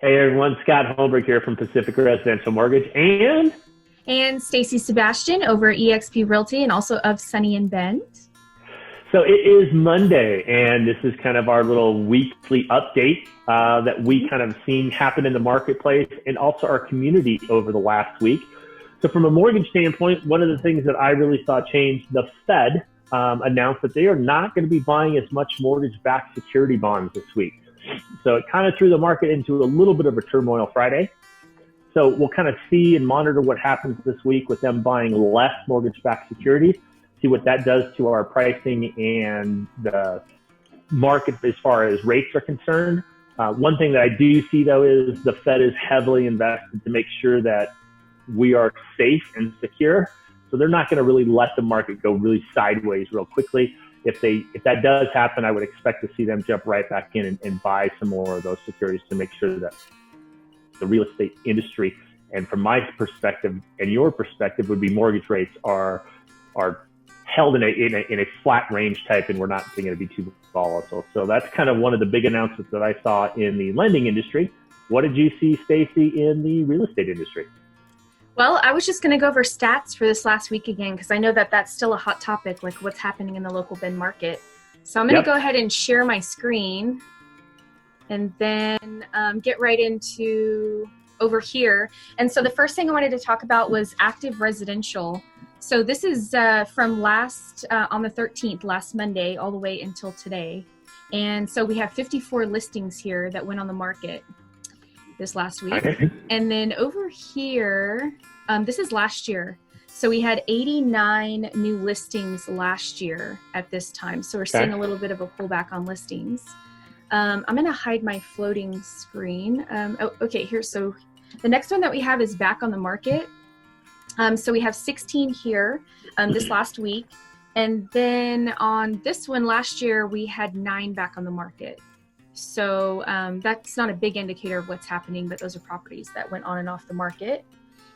Hey everyone, Scott Holmberg here from Pacific Residential Mortgage and Stacy Sebastian over at eXp Realty and also of Sunny and Bend. So it is Monday, and this is kind of our little weekly update that we kind of seen happen in the marketplace and also our community over the last week. So from a mortgage standpoint, one of the things that I really saw change, the Fed announced that they are not going to be buying as much mortgage-backed security bonds this week. So it kind of threw the market into a little bit of a turmoil Friday. So we'll kind of see and monitor what happens this week with them buying less mortgage-backed securities, see what that does to our pricing and the market as far as rates are concerned. One thing that I do see, though, is the Fed is heavily invested to make sure that we are safe and secure. So they're not going to really let the market go really sideways real quickly. If that does happen, I would expect to see them jump right back in and buy some more of those securities to make sure that the real estate industry, and from my perspective and your perspective, would be mortgage rates are held in a flat range type, and we're not going to be too volatile. So that's kind of one of the big announcements that I saw in the lending industry. What did you see, Stacy, in the real estate industry? Well, I was just going to go over stats for this last week again, because I know that that's still a hot topic, like what's happening in the local Bend market. So I'm going to go ahead and share my screen and then get right into over here. And so the first thing I wanted to talk about was active residential. So this is from on the 13th, last Monday, all the way until today. And so we have 54 listings here that went on the market this last week. And then over here, this is last year. So we had 89 new listings last year at this time. So we're seeing a little bit of a pullback on listings. I'm going to hide my floating screen. Okay, here. So the next one that we have is back on the market. So we have 16 here this last week. And then on this one last year, we had 9 back on the market. So that's not a big indicator of what's happening, but those are properties that went on and off the market.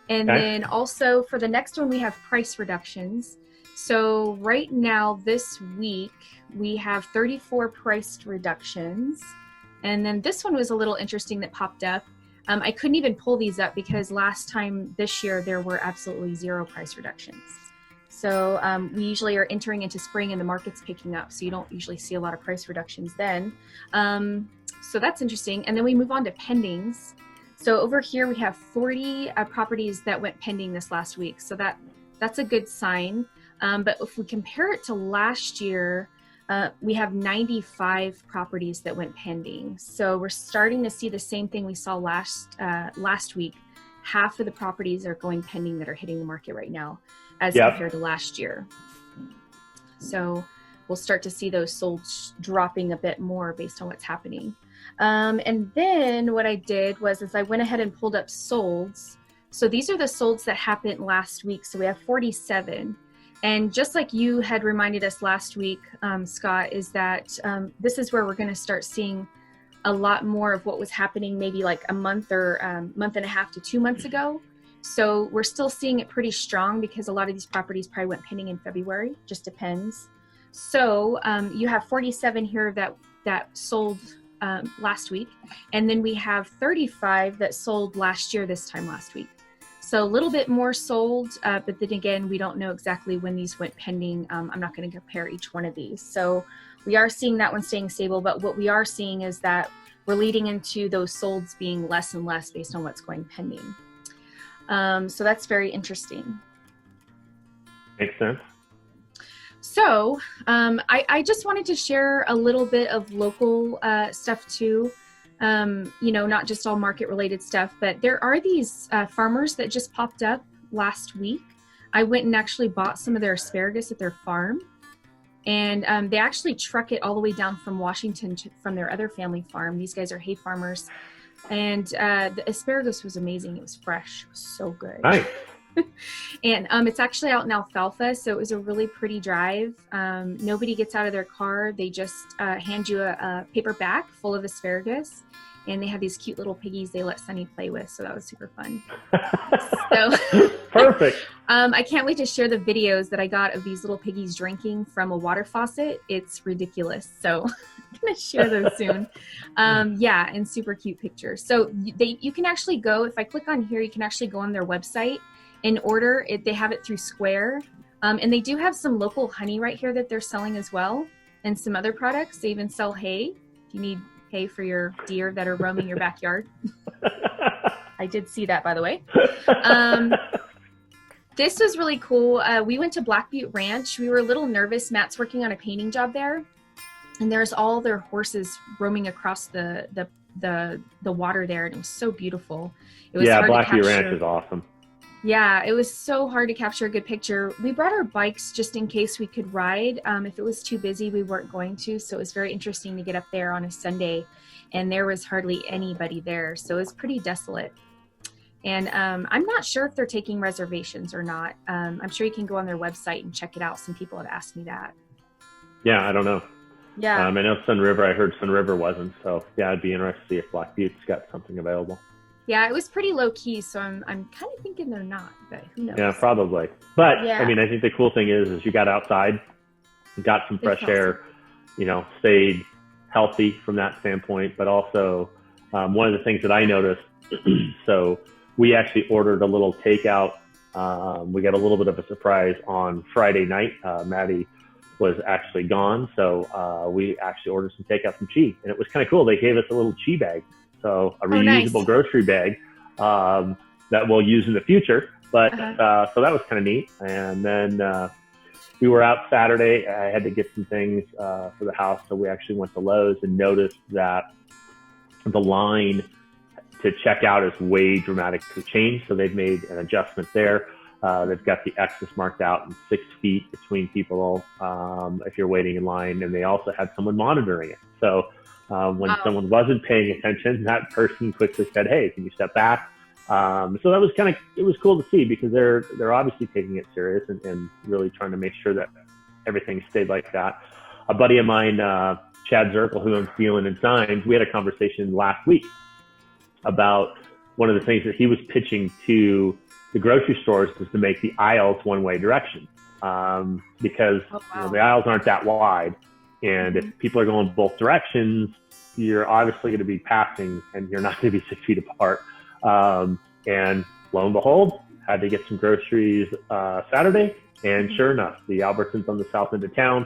And then also for the next one, we have price reductions. So right now, this week, we have 34 price reductions. And then this one was a little interesting that popped up. I couldn't even pull these up because last time this year, there were absolutely 0 price reductions. So we usually are entering into spring and the market's picking up. So you don't usually see a lot of price reductions then. So that's interesting. And then we move on to pendings. So over here, we have 40 properties that went pending this last week. So that's a good sign. But if we compare it to last year, we have 95 properties that went pending. So we're starting to see the same thing we saw last week. Half of the properties are going pending that are hitting the market right now as compared to last year. So we'll start to see those solds dropping a bit more based on what's happening. And then what I did was I went ahead and pulled up solds. So these are the solds that happened last week. So we have 47. And just like you had reminded us last week, Scott, is that this is where we're going to start seeing a lot more of what was happening maybe like a month or month and a half to 2 months ago. So we're still seeing it pretty strong because a lot of these properties probably went pending in February, just depends. So you have 47 here that sold last week. And then we have 35 that sold last year this time last week. So a little bit more sold, but then again, we don't know exactly when these went pending. I'm not going to compare each one of these. So we are seeing that one staying stable, but what we are seeing is that we're leading into those solds being less and less based on what's going pending. So that's very interesting. Makes sense. So I just wanted to share a little bit of local stuff too. Not just all market related stuff, but there are these farmers that just popped up last week. I went and actually bought some of their asparagus at their farm. And they actually truck it all the way down from Washington from their other family farm. These guys are hay farmers. And the asparagus was amazing. It was fresh. It was so good. Nice. And it's actually out in Alfalfa, so it was a really pretty drive. Nobody gets out of their car. They just hand you a paper bag full of asparagus. and they have these cute little piggies they let Sunny play with. So that was super fun. So Perfect. I can't wait to share the videos that I got of these little piggies drinking from a water faucet. It's ridiculous. So I'm going to share those soon. Yeah, and super cute pictures. So you can actually go, if I click on here, you can actually go on their website and order it. They have it through Square. And they do have some local honey right here that they're selling as well, and some other products. They even sell hay if you need hay for your deer that are roaming your backyard. I did see that, by the way. This was really cool. We went to Black Butte Ranch. We were a little nervous. Matt's working on a painting job there, and there's all their horses roaming across the water there, and it was so beautiful. It was hard Black to capture. Butte Ranch is awesome. Yeah, it was so hard to capture a good picture. We brought our bikes just in case we could ride. If it was too busy, we weren't going to. So it was very interesting to get up there on a Sunday, and there was hardly anybody there. So it was pretty desolate. And I'm not sure if they're taking reservations or not. I'm sure you can go on their website and check it out. Some people have asked me that. Yeah, I don't know. Yeah. I know Sun River, I heard Sun River wasn't. So yeah, I'd be interested to see if Black Butte's got something available. Yeah, it was pretty low key, so I'm kind of thinking they're not, but who knows? Yeah, probably. But yeah. I mean, I think the cool thing is you got outside, got some fresh air, stayed healthy from that standpoint. But also, one of the things that I noticed, so we actually ordered a little takeout. We got a little bit of a surprise on Friday night. Maddie was actually gone, so we actually ordered some takeout from Chi, and it was kind of cool. They gave us a little Chi bag. So a reusable grocery bag that we'll use in the future. But so that was kind of neat. And then we were out Saturday. I had to get some things for the house. So we actually went to Lowe's and noticed that the line to check out is way dramatically changed. So they've made an adjustment there. They've got the X's marked out and 6 feet between people if you're waiting in line. And they also had someone monitoring it. So when someone wasn't paying attention, that person quickly said, "Hey, can you step back?" So that was it was cool to see because they're obviously taking it serious and really trying to make sure that everything stayed like that. A buddy of mine, Chad Zirkle, who I'm dealing in signs, we had a conversation last week about one of the things that he was pitching to the grocery stores was to make the aisles one-way direction because the aisles aren't that wide. And if people are going both directions, you're obviously going to be passing and you're not going to be 6 feet apart. And lo and behold, had to get some groceries Saturday. And sure enough, the Albertsons on the south end of town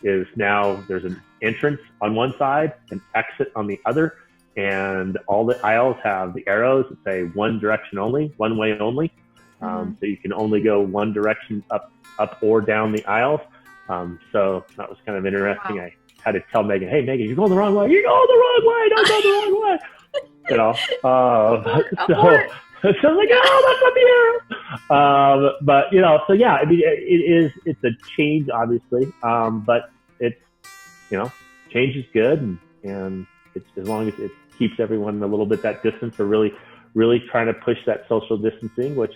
is now, there's an entrance on one side, an exit on the other. And all the aisles have the arrows that say one direction only, one way only. So you can only go one direction up or down the aisles. So that was kind of interesting. Wow. I had to tell Megan, "Hey, Megan, you're going the wrong way. You're going the wrong way. Don't go the wrong way." So I'm like, "Oh, that's not the arrow." But so yeah, I mean, it's a change, obviously. But it's, change is good, and it's as long as it keeps everyone a little bit that distance, or really, really trying to push that social distancing, which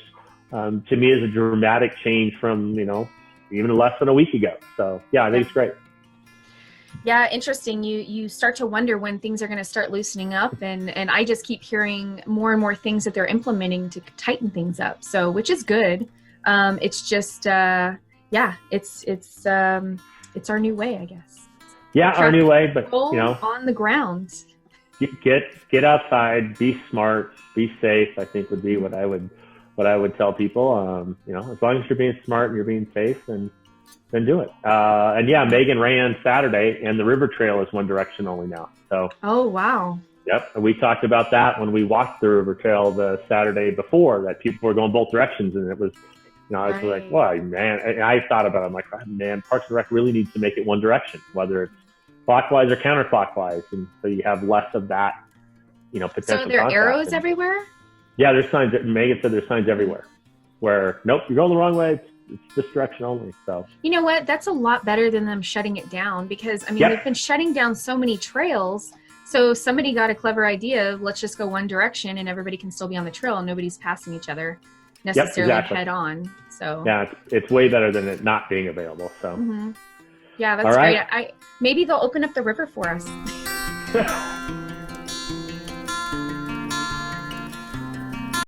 to me is a dramatic change from even less than a week ago. So yeah, I think it's great. Yeah, interesting. You start to wonder when things are going to start loosening up, and I just keep hearing more and more things that they're implementing to tighten things up. So, which is good. It's just it's our new way, I guess. Yeah, our new way, but on the ground. Get outside, be smart, be safe, I think would be what I would tell people. As long as you're being smart and you're being safe, then do it. And yeah, Megan ran Saturday, and the river trail is one direction only now. So. Oh, wow. Yep. And we talked about that when we walked the river trail the Saturday before, that people were going both directions. And it was, I was like, well, man, and I thought about it. I'm like, man, Parks and Rec really needs to make it one direction, whether it's clockwise or counterclockwise. And so you have less of that, potential. So there are arrows everywhere? Yeah, there's signs. Megan said there's signs everywhere where, nope, you're going the wrong way. It's this direction only. So you know what? That's a lot better than them shutting it down, because they've been shutting down so many trails. So somebody got a clever idea of, let's just go one direction and everybody can still be on the trail and nobody's passing each other necessarily head on. So yeah, it's way better than it not being available. So yeah, that's great. Maybe they'll open up the river for us.